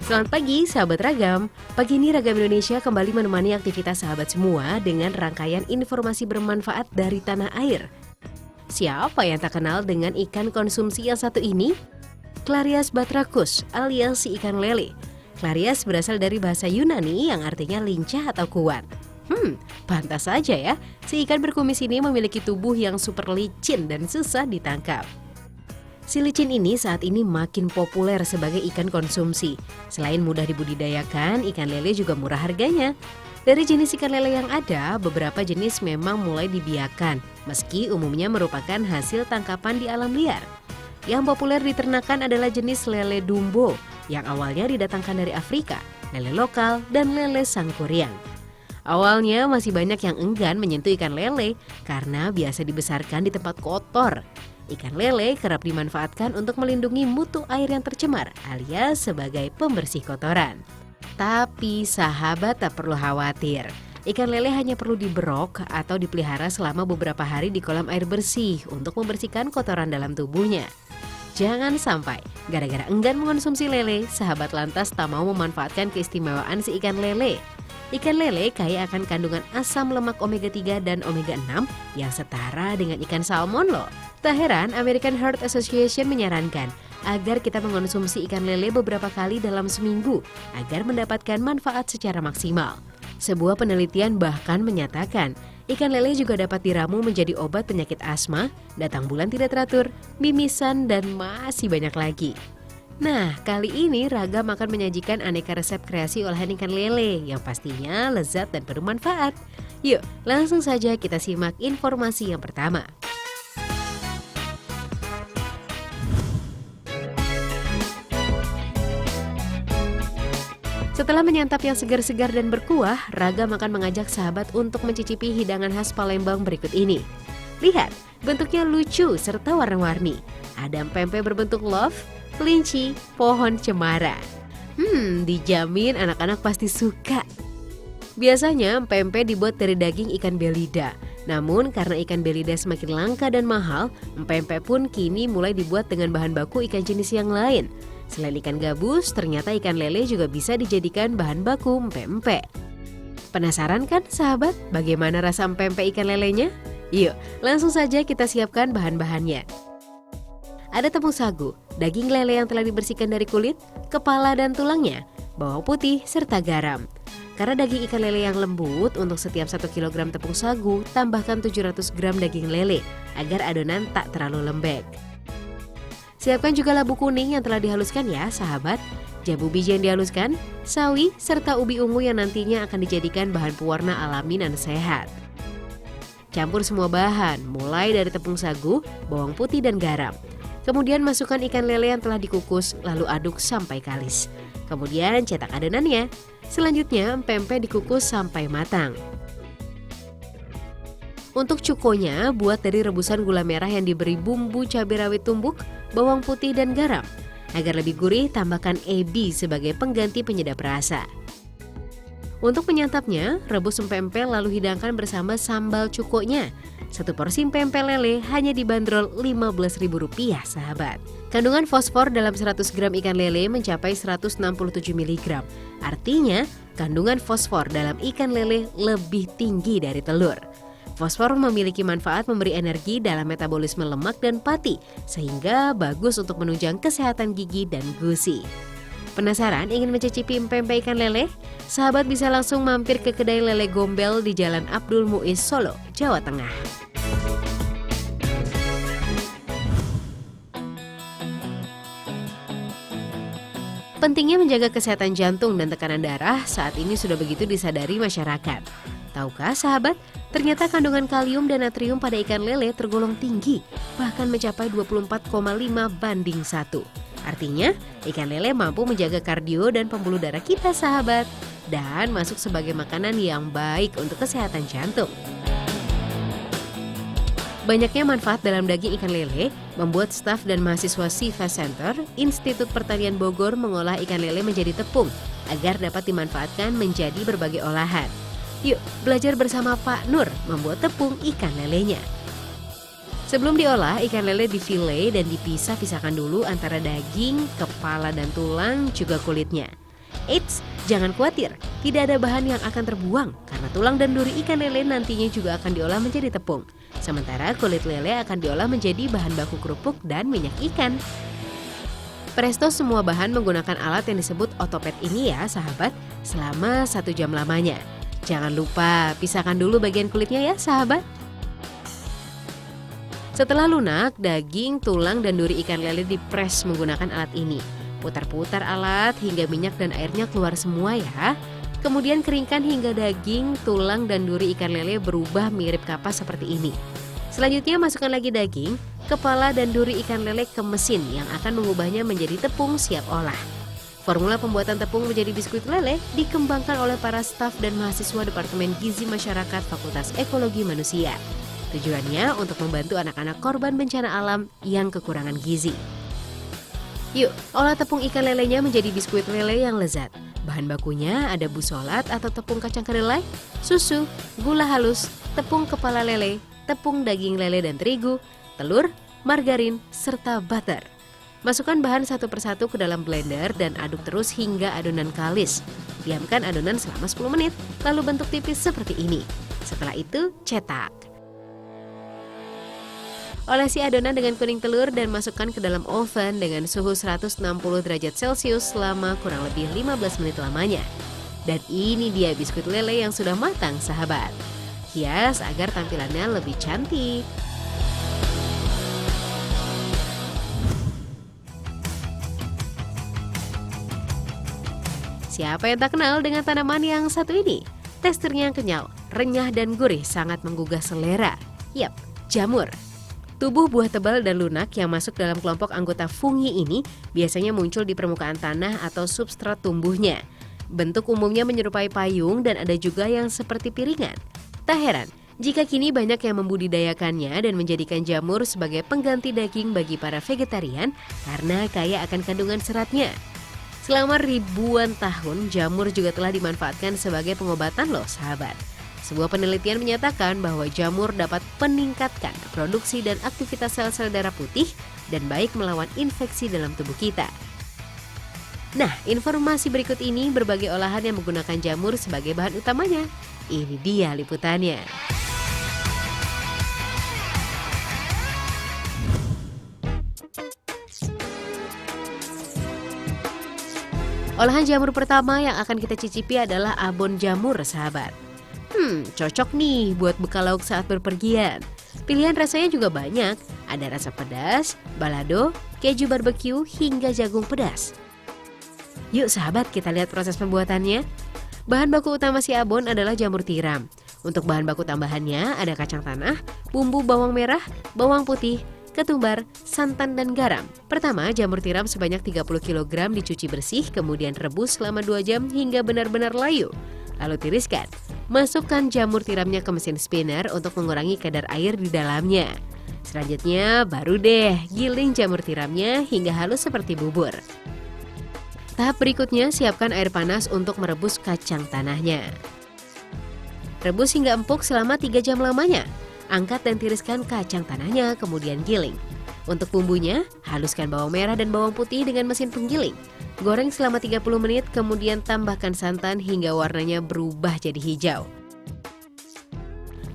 Selamat pagi sahabat Ragam. Pagi ini Ragam Indonesia kembali menemani aktivitas sahabat semua dengan rangkaian informasi bermanfaat dari tanah air. Siapa yang tak kenal dengan ikan konsumsi yang satu ini? Clarias batrachus alias si ikan lele. Clarias berasal dari bahasa Yunani yang artinya lincah atau kuat. Pantas saja ya, si ikan berkumis ini memiliki tubuh yang super licin dan susah ditangkap. Si licin ini saat ini makin populer sebagai ikan konsumsi. Selain mudah dibudidayakan, ikan lele juga murah harganya. Dari jenis ikan lele yang ada, beberapa jenis memang mulai dibiarkan, meski umumnya merupakan hasil tangkapan di alam liar. Yang populer diternakan adalah jenis lele dumbo, yang awalnya didatangkan dari Afrika, lele lokal, dan lele sangkuriang. Awalnya masih banyak yang enggan menyentuh ikan lele karena biasa dibesarkan di tempat kotor. Ikan lele kerap dimanfaatkan untuk melindungi mutu air yang tercemar alias sebagai pembersih kotoran. Tapi sahabat tak perlu khawatir. Ikan lele hanya perlu diberok atau dipelihara selama beberapa hari di kolam air bersih untuk membersihkan kotoran dalam tubuhnya. Jangan sampai gara-gara enggan mengonsumsi lele, sahabat lantas tak mau memanfaatkan keistimewaan si ikan lele. Ikan lele kaya akan kandungan asam lemak omega 3 dan omega 6 yang setara dengan ikan salmon loh. Tak heran American Heart Association menyarankan agar kita mengonsumsi ikan lele beberapa kali dalam seminggu agar mendapatkan manfaat secara maksimal. Sebuah penelitian bahkan menyatakan ikan lele juga dapat diramu menjadi obat penyakit asma, datang bulan tidak teratur, mimisan, dan masih banyak lagi. Nah, kali ini Ragam akan menyajikan aneka resep kreasi olahan ikan lele yang pastinya lezat dan bermanfaat. Yuk, langsung saja kita simak informasi yang pertama. Setelah menyantap yang segar-segar dan berkuah, Ragam akan mengajak sahabat untuk mencicipi hidangan khas Palembang berikut ini. Lihat, bentuknya lucu serta warna-warni. Ada pempek berbentuk love, kelinci, pohon cemara. Dijamin anak-anak pasti suka. Biasanya pempek dibuat dari daging ikan belida. Namun karena ikan belida semakin langka dan mahal, pempek pun kini mulai dibuat dengan bahan baku ikan jenis yang lain. Selain ikan gabus, ternyata ikan lele juga bisa dijadikan bahan baku pempek. Penasaran kan sahabat bagaimana rasa pempek ikan lelenya? Yuk, langsung saja kita siapkan bahan-bahannya. Ada tepung sagu, daging lele yang telah dibersihkan dari kulit, kepala dan tulangnya, bawang putih, serta garam. Karena daging ikan lele yang lembut, untuk setiap 1 kg tepung sagu, tambahkan 700 gram daging lele agar adonan tak terlalu lembek. Siapkan juga labu kuning yang telah dihaluskan ya sahabat, jambu biji yang dihaluskan, sawi, serta ubi ungu yang nantinya akan dijadikan bahan pewarna alami dan sehat. Campur semua bahan, mulai dari tepung sagu, bawang putih dan garam. Kemudian masukkan ikan lele yang telah dikukus, lalu aduk sampai kalis. Kemudian cetak adonannya. Selanjutnya pempek dikukus sampai matang. Untuk cukonya, buat dari rebusan gula merah yang diberi bumbu cabai rawit tumbuk, bawang putih dan garam. Agar lebih gurih, tambahkan ebi sebagai pengganti penyedap rasa. Untuk menyantapnya, rebus pempek lalu hidangkan bersama sambal cukonya. 1 porsi pempek lele hanya dibanderol Rp15.000 sahabat. Kandungan fosfor dalam 100 gram ikan lele mencapai 167 mg. Artinya, kandungan fosfor dalam ikan lele lebih tinggi dari telur. Fosfor memiliki manfaat memberi energi dalam metabolisme lemak dan pati, sehingga bagus untuk menunjang kesehatan gigi dan gusi. Penasaran ingin mencicipi pempek ikan lele? Sahabat bisa langsung mampir ke kedai lele Gombel di Jalan Abdul Muiz Solo, Jawa Tengah. Pentingnya menjaga kesehatan jantung dan tekanan darah saat ini sudah begitu disadari masyarakat. Tahukah sahabat, ternyata kandungan kalium dan natrium pada ikan lele tergolong tinggi, bahkan mencapai 24,5:1. Artinya, ikan lele mampu menjaga kardio dan pembuluh darah kita sahabat, dan masuk sebagai makanan yang baik untuk kesehatan jantung. Banyaknya manfaat dalam daging ikan lele membuat staf dan mahasiswa Siva Center, Institut Pertanian Bogor mengolah ikan lele menjadi tepung agar dapat dimanfaatkan menjadi berbagai olahan. Yuk, belajar bersama Pak Nur membuat tepung ikan lelenya. Sebelum diolah, ikan lele difile dan dipisah-pisahkan dulu antara daging, kepala dan tulang, juga kulitnya. Eits, jangan khawatir, tidak ada bahan yang akan terbuang karena tulang dan duri ikan lele nantinya juga akan diolah menjadi tepung. Sementara kulit lele akan diolah menjadi bahan baku kerupuk dan minyak ikan. Presto semua bahan menggunakan alat yang disebut otopet ini ya sahabat, selama 1 jam lamanya. Jangan lupa pisahkan dulu bagian kulitnya ya sahabat. Setelah lunak, daging, tulang, dan duri ikan lele dipres menggunakan alat ini. Putar-putar alat hingga minyak dan airnya keluar semua ya. Kemudian keringkan hingga daging, tulang, dan duri ikan lele berubah mirip kapas seperti ini. Selanjutnya masukkan lagi daging, kepala, dan duri ikan lele ke mesin yang akan mengubahnya menjadi tepung siap olah. Formula pembuatan tepung menjadi biskuit lele dikembangkan oleh para staf dan mahasiswa Departemen Gizi Masyarakat Fakultas Ekologi Manusia. Tujuannya untuk membantu anak-anak korban bencana alam yang kekurangan gizi. Yuk, olah tepung ikan lelenya menjadi biskuit lele yang lezat. Bahan bakunya ada busolat atau tepung kacang kedelai, susu, gula halus, tepung kepala lele, tepung daging lele dan terigu, telur, margarin, serta butter. Masukkan bahan satu persatu ke dalam blender dan aduk terus hingga adonan kalis. Diamkan adonan selama 10 menit, lalu bentuk tipis seperti ini. Setelah itu, cetak. Olesi adonan dengan kuning telur dan masukkan ke dalam oven dengan suhu 160 derajat Celcius selama kurang lebih 15 menit lamanya. Dan ini dia biskuit lele yang sudah matang sahabat. Hias agar tampilannya lebih cantik. Siapa yang tak kenal dengan tanaman yang satu ini? Teksturnya yang kenyal, renyah dan gurih sangat menggugah selera. Yap, jamur. Tubuh buah tebal dan lunak yang masuk dalam kelompok anggota fungi ini biasanya muncul di permukaan tanah atau substrat tumbuhnya. Bentuk umumnya menyerupai payung dan ada juga yang seperti piringan. Tak heran jika kini banyak yang membudidayakannya dan menjadikan jamur sebagai pengganti daging bagi para vegetarian karena kaya akan kandungan seratnya. Selama ribuan tahun, jamur juga telah dimanfaatkan sebagai pengobatan loh sahabat. Sebuah penelitian menyatakan bahwa jamur dapat meningkatkan produksi dan aktivitas sel-sel darah putih dan baik melawan infeksi dalam tubuh kita. Nah, informasi berikut ini berbagai olahan yang menggunakan jamur sebagai bahan utamanya. Ini dia liputannya. Olahan jamur pertama yang akan kita cicipi adalah abon jamur, sahabat. Cocok nih buat bekal lauk saat berpergian. Pilihan rasanya juga banyak, ada rasa pedas, balado, keju barbecue, hingga jagung pedas. Yuk sahabat, kita lihat proses pembuatannya. Bahan baku utama si abon adalah jamur tiram. Untuk bahan baku tambahannya ada kacang tanah, bumbu bawang merah, bawang putih, ketumbar, santan, dan garam. Pertama, jamur tiram sebanyak 30 kg dicuci bersih, kemudian rebus selama 2 jam hingga benar-benar layu. Lalu tiriskan. Masukkan jamur tiramnya ke mesin spinner untuk mengurangi kadar air di dalamnya. Selanjutnya baru deh giling jamur tiramnya hingga halus seperti bubur. Tahap berikutnya siapkan air panas untuk merebus kacang tanahnya. Rebus hingga empuk selama 3 jam lamanya. Angkat dan tiriskan kacang tanahnya kemudian giling. Untuk bumbunya, haluskan bawang merah dan bawang putih dengan mesin penggiling. Goreng selama 30 menit, kemudian tambahkan santan hingga warnanya berubah jadi hijau.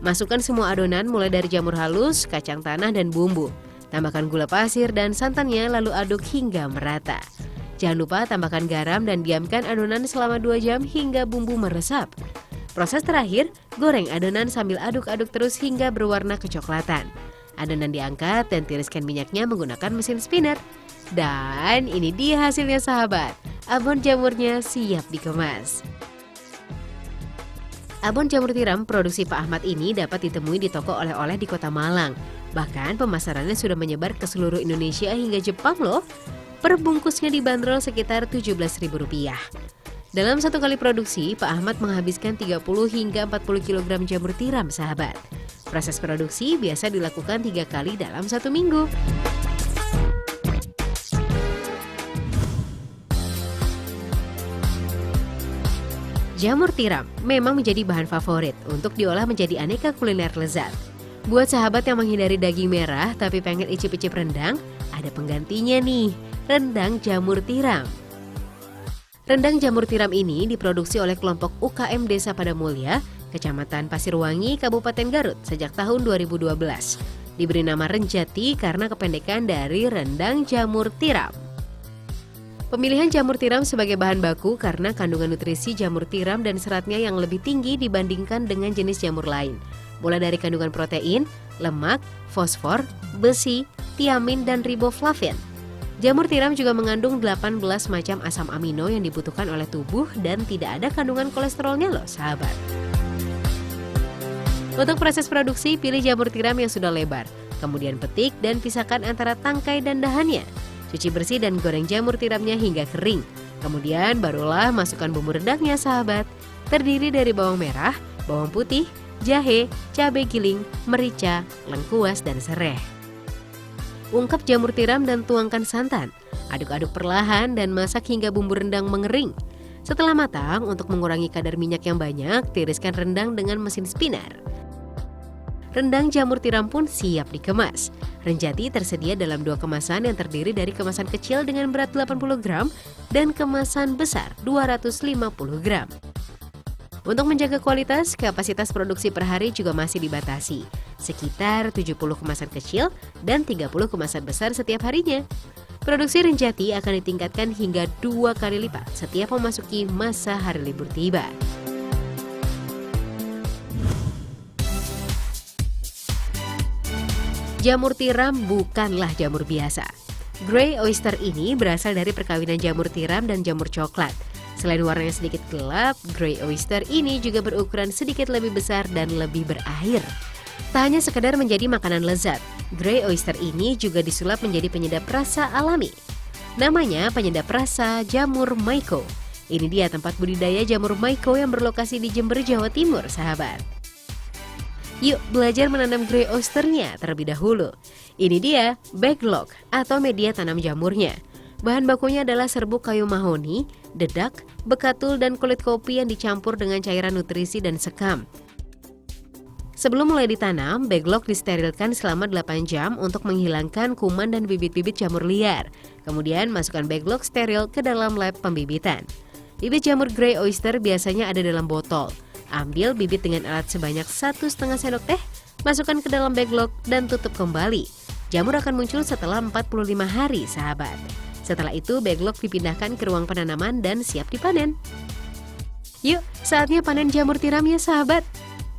Masukkan semua adonan mulai dari jamur halus, kacang tanah, dan bumbu. Tambahkan gula pasir dan santannya lalu aduk hingga merata. Jangan lupa tambahkan garam dan diamkan adonan selama 2 jam hingga bumbu meresap. Proses terakhir, goreng adonan sambil aduk-aduk terus hingga berwarna kecoklatan. Adonan diangkat dan tiriskan minyaknya menggunakan mesin spinner. Dan ini dia hasilnya sahabat. Abon jamurnya siap dikemas. Abon jamur tiram produksi Pak Ahmad ini dapat ditemui di toko oleh-oleh di Kota Malang. Bahkan pemasarannya sudah menyebar ke seluruh Indonesia hingga Jepang loh. Per bungkusnya dibanderol sekitar Rp17.000. Dalam satu kali produksi, Pak Ahmad menghabiskan 30 hingga 40 kg jamur tiram sahabat. Proses produksi biasa dilakukan 3 kali dalam 1 minggu. Jamur tiram memang menjadi bahan favorit untuk diolah menjadi aneka kuliner lezat. Buat sahabat yang menghindari daging merah tapi pengen icip-icip rendang, ada penggantinya nih, rendang jamur tiram. Rendang jamur tiram ini diproduksi oleh kelompok UKM Desa Padamulya, Kecamatan Pasirwangi, Kabupaten Garut sejak tahun 2012. Diberi nama Renjati karena kependekan dari rendang jamur tiram. Pemilihan jamur tiram sebagai bahan baku karena kandungan nutrisi jamur tiram dan seratnya yang lebih tinggi dibandingkan dengan jenis jamur lain. Mulai dari kandungan protein, lemak, fosfor, besi, tiamin, dan riboflavin. Jamur tiram juga mengandung 18 macam asam amino yang dibutuhkan oleh tubuh dan tidak ada kandungan kolesterolnya loh sahabat. Untuk proses produksi, pilih jamur tiram yang sudah lebar. Kemudian petik dan pisahkan antara tangkai dan dahannya. Cuci bersih dan goreng jamur tiramnya hingga kering. Kemudian barulah masukkan bumbu rendangnya sahabat. Terdiri dari bawang merah, bawang putih, jahe, cabai giling, merica, lengkuas, dan serai. Ungkap jamur tiram dan tuangkan santan. Aduk-aduk perlahan dan masak hingga bumbu rendang mengering. Setelah matang, untuk mengurangi kadar minyak yang banyak, tiriskan rendang dengan mesin spinner. Rendang jamur tiram pun siap dikemas. Renjati tersedia dalam 2 kemasan yang terdiri dari kemasan kecil dengan berat 80 gram dan kemasan besar 250 gram. Untuk menjaga kualitas, kapasitas produksi per hari juga masih dibatasi, sekitar 70 kemasan kecil dan 30 kemasan besar setiap harinya. Produksi Renjati akan ditingkatkan hingga 2 kali lipat setiap memasuki masa hari libur tiba. Jamur tiram bukanlah jamur biasa. Grey oyster ini berasal dari perkawinan jamur tiram dan jamur coklat. Selain warnanya sedikit gelap, grey oyster ini juga berukuran sedikit lebih besar dan lebih berair. Tak hanya sekedar menjadi makanan lezat, grey oyster ini juga disulap menjadi penyedap rasa alami. Namanya penyedap rasa jamur maiko. Ini dia tempat budidaya jamur maiko yang berlokasi di Jember, Jawa Timur, sahabat. Yuk belajar menanam grey oysternya terlebih dahulu. Ini dia backlog atau media tanam jamurnya. Bahan bakunya adalah serbuk kayu mahoni, dedak, bekatul, dan kulit kopi yang dicampur dengan cairan nutrisi dan sekam. Sebelum mulai ditanam, backlog disterilkan selama 8 jam untuk menghilangkan kuman dan bibit-bibit jamur liar. Kemudian masukkan backlog steril ke dalam lab pembibitan. Bibit jamur grey oyster biasanya ada dalam botol. Ambil bibit dengan alat sebanyak 1,5 sendok teh, masukkan ke dalam backlog dan tutup kembali. Jamur akan muncul setelah 45 hari, sahabat. Setelah itu, backlog dipindahkan ke ruang penanaman dan siap dipanen. Yuk, saatnya panen jamur tiramnya, sahabat.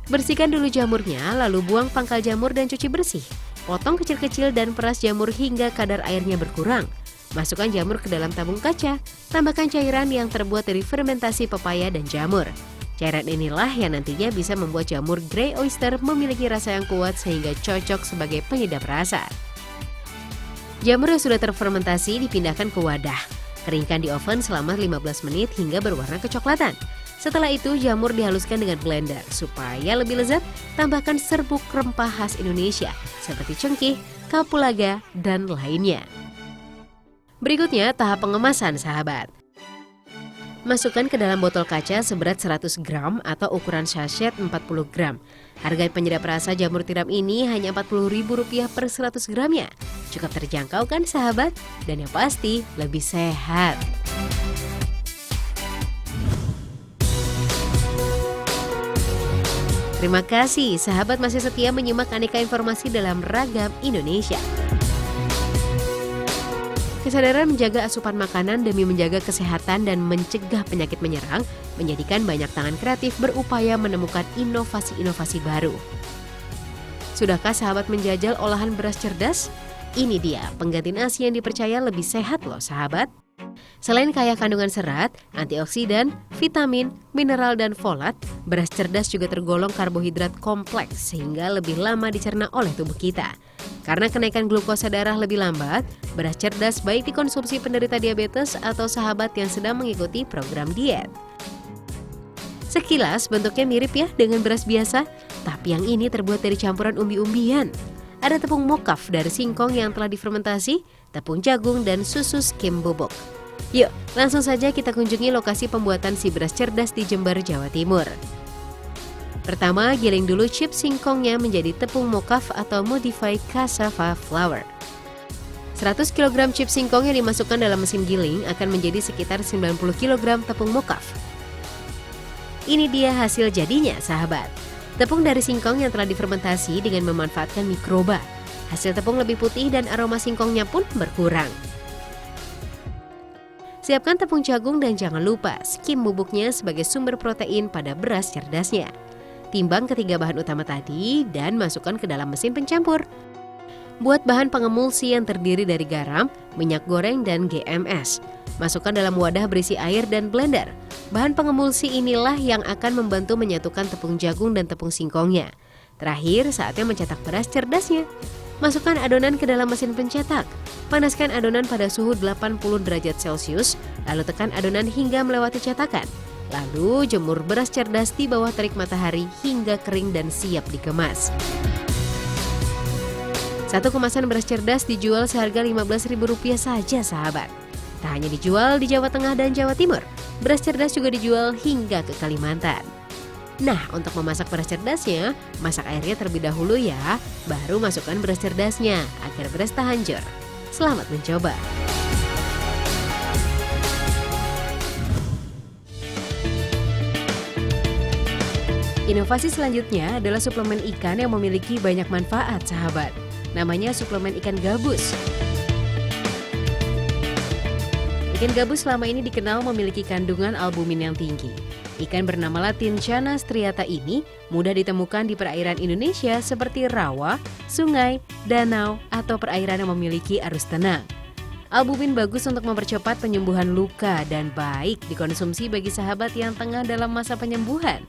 Bersihkan dulu jamurnya, lalu buang pangkal jamur dan cuci bersih. Potong kecil-kecil dan peras jamur hingga kadar airnya berkurang. Masukkan jamur ke dalam tabung kaca. Tambahkan cairan yang terbuat dari fermentasi pepaya dan jamur. Cairan inilah yang nantinya bisa membuat jamur grey oyster memiliki rasa yang kuat sehingga cocok sebagai penyedap rasa. Jamur yang sudah terfermentasi dipindahkan ke wadah. Keringkan di oven selama 15 menit hingga berwarna kecoklatan. Setelah itu jamur dihaluskan dengan blender. Supaya lebih lezat, tambahkan serbuk rempah khas Indonesia seperti cengkih, kapulaga, dan lainnya. Berikutnya tahap pengemasan, sahabat. Masukkan ke dalam botol kaca seberat 100 gram atau ukuran sachet 40 gram. Harga penyedap rasa jamur tiram ini hanya Rp40.000 per 100 gramnya. Cukup terjangkau kan sahabat? Dan yang pasti lebih sehat. Terima kasih sahabat masih setia menyimak aneka informasi dalam Ragam Indonesia. Kesadaran menjaga asupan makanan demi menjaga kesehatan dan mencegah penyakit menyerang menjadikan banyak tangan kreatif berupaya menemukan inovasi-inovasi baru. Sudahkah sahabat menjajal olahan beras cerdas? Ini dia pengganti nasi yang dipercaya lebih sehat loh sahabat. Selain kaya kandungan serat, antioksidan, vitamin, mineral, dan folat, beras cerdas juga tergolong karbohidrat kompleks sehingga lebih lama dicerna oleh tubuh kita. Karena kenaikan glukosa darah lebih lambat, beras cerdas baik dikonsumsi penderita diabetes atau sahabat yang sedang mengikuti program diet. Sekilas bentuknya mirip ya dengan beras biasa, tapi yang ini terbuat dari campuran umbi-umbian. Ada tepung mokaf dari singkong yang telah difermentasi, tepung jagung, dan susu skim bubuk. Yuk, langsung saja kita kunjungi lokasi pembuatan si beras cerdas di Jember, Jawa Timur. Pertama, giling dulu chips singkongnya menjadi tepung mokaf atau modified cassava flour. 100 kg chips singkong yang dimasukkan dalam mesin giling akan menjadi sekitar 90 kg tepung mokaf. Ini dia hasil jadinya, sahabat. Tepung dari singkong yang telah difermentasi dengan memanfaatkan mikroba. Hasil tepung lebih putih dan aroma singkongnya pun berkurang. Siapkan tepung jagung dan jangan lupa skim bubuknya sebagai sumber protein pada beras cerdasnya. Timbang ketiga bahan utama tadi dan masukkan ke dalam mesin pencampur. Buat bahan pengemulsi yang terdiri dari garam, minyak goreng, dan GMS. Masukkan dalam wadah berisi air dan blender. Bahan pengemulsi inilah yang akan membantu menyatukan tepung jagung dan tepung singkongnya. Terakhir, saatnya mencetak beras cerdasnya. Masukkan adonan ke dalam mesin pencetak. Panaskan adonan pada suhu 80 derajat Celcius, lalu tekan adonan hingga melewati cetakan. Lalu jemur beras cerdas di bawah terik matahari hingga kering dan siap dikemas. Satu kemasan beras cerdas dijual seharga Rp15.000 saja, sahabat. Tak hanya dijual di Jawa Tengah dan Jawa Timur, beras cerdas juga dijual hingga ke Kalimantan. Nah, untuk memasak beras cerdasnya, masak airnya terlebih dahulu ya, baru masukkan beras cerdasnya agar beras tak hancur. Selamat mencoba! Inovasi selanjutnya adalah suplemen ikan yang memiliki banyak manfaat, sahabat. Namanya suplemen ikan gabus. Ikan gabus selama ini dikenal memiliki kandungan albumin yang tinggi. Ikan bernama latin Channa striata ini mudah ditemukan di perairan Indonesia seperti rawa, sungai, danau, atau perairan yang memiliki arus tenang. Albumin bagus untuk mempercepat penyembuhan luka dan baik dikonsumsi bagi sahabat yang tengah dalam masa penyembuhan.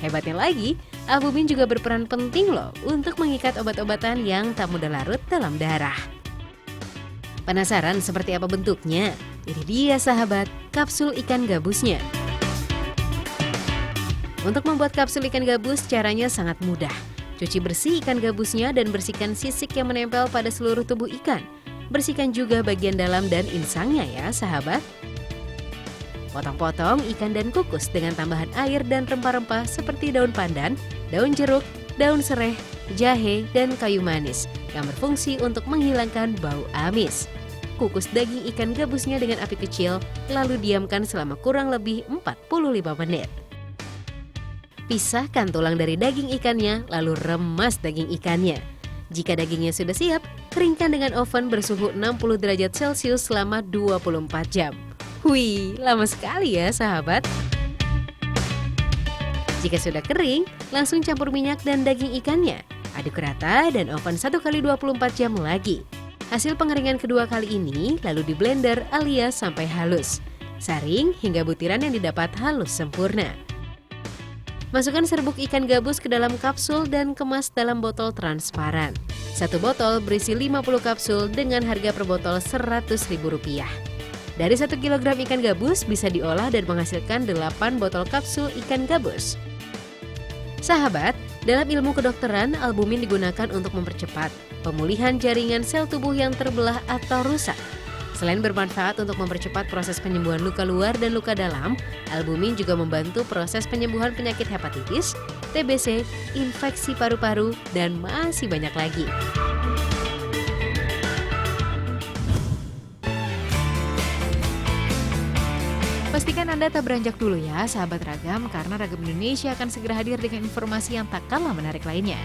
Hebatnya lagi, albumin juga berperan penting loh untuk mengikat obat-obatan yang tak mudah larut dalam darah. Penasaran seperti apa bentuknya? Ini dia sahabat, kapsul ikan gabusnya. Untuk membuat kapsul ikan gabus caranya sangat mudah. Cuci bersih ikan gabusnya dan bersihkan sisik yang menempel pada seluruh tubuh ikan. Bersihkan juga bagian dalam dan insangnya ya sahabat. Potong-potong ikan dan kukus dengan tambahan air dan rempah-rempah seperti daun pandan, daun jeruk, daun sereh, jahe, dan kayu manis yang berfungsi untuk menghilangkan bau amis. Kukus daging ikan gabusnya dengan api kecil, lalu diamkan selama kurang lebih 45 menit. Pisahkan tulang dari daging ikannya, lalu remas daging ikannya. Jika dagingnya sudah siap, keringkan dengan oven bersuhu 60 derajat Celcius selama 24 jam. Wih, lama sekali ya sahabat. Jika sudah kering, langsung campur minyak dan daging ikannya. Aduk rata dan oven 1 kali 24 jam lagi. Hasil pengeringan kedua kali ini lalu di blender alias sampai halus. Saring hingga butiran yang didapat halus sempurna. Masukkan serbuk ikan gabus ke dalam kapsul dan kemas dalam botol transparan. Satu botol berisi 50 kapsul dengan harga per botol Rp100.000. Dari 1 kg ikan gabus bisa diolah dan menghasilkan 8 botol kapsul ikan gabus. Sahabat, dalam ilmu kedokteran, albumin digunakan untuk mempercepat pemulihan jaringan sel tubuh yang terbelah atau rusak. Selain bermanfaat untuk mempercepat proses penyembuhan luka luar dan luka dalam, albumin juga membantu proses penyembuhan penyakit hepatitis, TBC, infeksi paru-paru, dan masih banyak lagi. Pastikan Anda tak beranjak dulu ya, sahabat Ragam, karena Ragam Indonesia akan segera hadir dengan informasi yang tak kalah menarik lainnya.